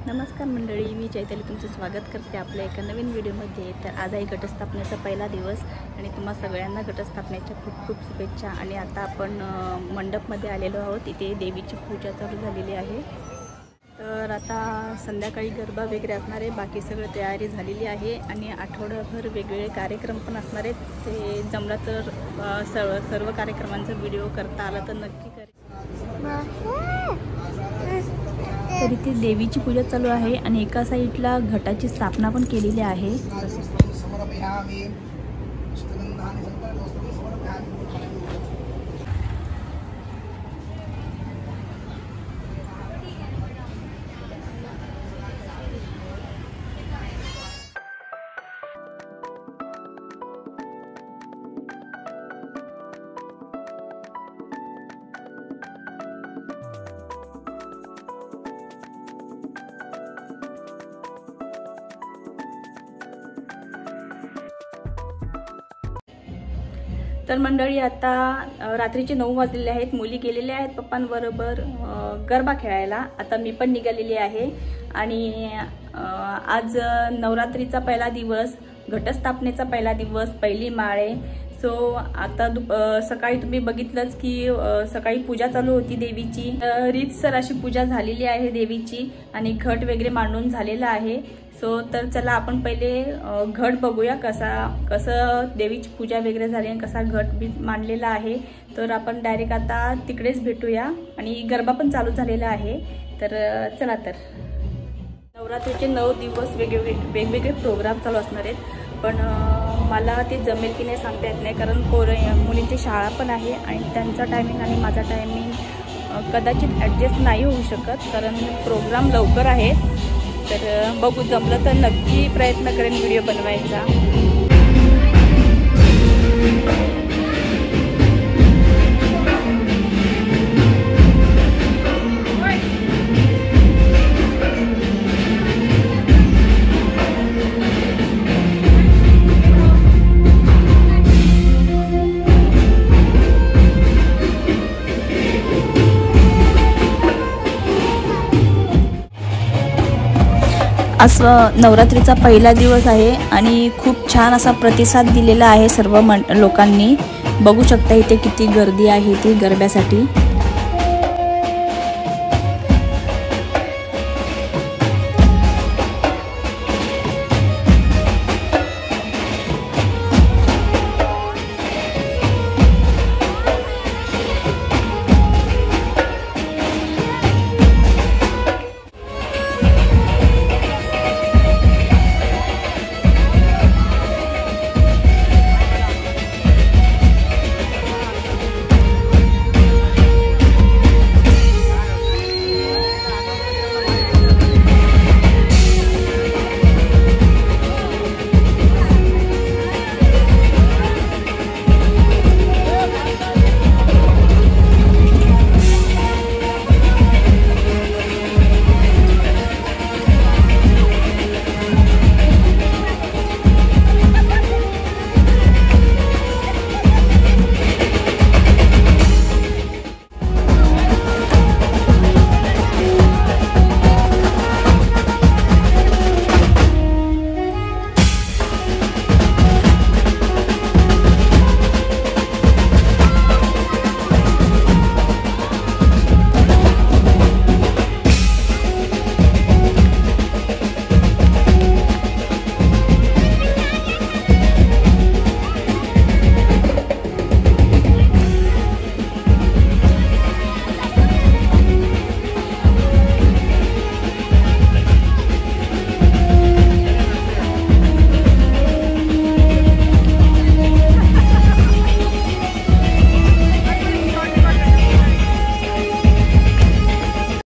नमस्कार मंडळी, मी चैताली तुमचं स्वागत करते आपल्या एका नवीन व्हिडिओमध्ये। तर आज आहे घटस्थापनेचा पहिला दिवस आणि तुम्हा सगळ्यांना घटस्थापनेच्या खूप खूप शुभेच्छा। आणि आता आपण मंडपमध्ये आलेलो आहोत। इथे देवीची पूजा चालू झालेली आहे। तर आता संध्याकाळी गरबा वगैरे असणार आहे, बाकी सगळं तयारी झालेली आहे आणि आठवड्याभर वेगवेगळे कार्यक्रम पण असणार आहेत। ते जमलं तर सर्व कार्यक्रमांचा व्हिडिओ करता आला तर नक्की करेल। तर इथे देवीची पूजा चालू आहे आणि एका साईडला घटाची स्थापना पण केलेली आहे। तर मंडळी आता रात्रीचे 9 वाजलेले आहेत। मुली गेलेल्या आहेत पप्पांबरोबर गरबा खेळायला। आता मी पण निघालेली आहे आणि आज नवरात्रीचा पहिला दिवस, घटस्थापनेचा पहिला दिवस, पहिली माळे। सो आता सकाळी तुम्ही बघितलंच की सकाळी पूजा चालू होती देवीची। रीतसर अशी पूजा झालेली आहे देवीची आणि घट वगैरे मांडून झालेला आहे। सो तर चला आपण पहिले घट बघूया कसं देवीची पूजा वगैरे झाली आणि कसा घट बी मांडलेला आहे। तर आपण डायरेक्ट आता तिकडेच भेटूया आणि गरबा पण चालू झालेला आहे। तर चला, तर नवरात्रीचे 9 दिवस वेगवेगळे प्रोग्राम चालू असणार आहेत, पण मला ते जमेल की नाही सांगता येत नाही, कारण मुलींची शाळा पण आहे आणि त्यांचा टायमिंग आणि माझा टायमिंग कदाचित ॲडजस्ट नाही होऊ शकत, कारण प्रोग्राम लवकर आहे। तर बघू, जमलं तर नक्की प्रयत्न करेन व्हिडिओ बनवायचा। आज नवरात्रीचा पहिला दिवस आहे आणि खूप छान असा प्रतिसाद दिलेला आहे सर्व लोकांनी। बघू शकता इथे किती गर्दी आहे ती गरब्यासाठी।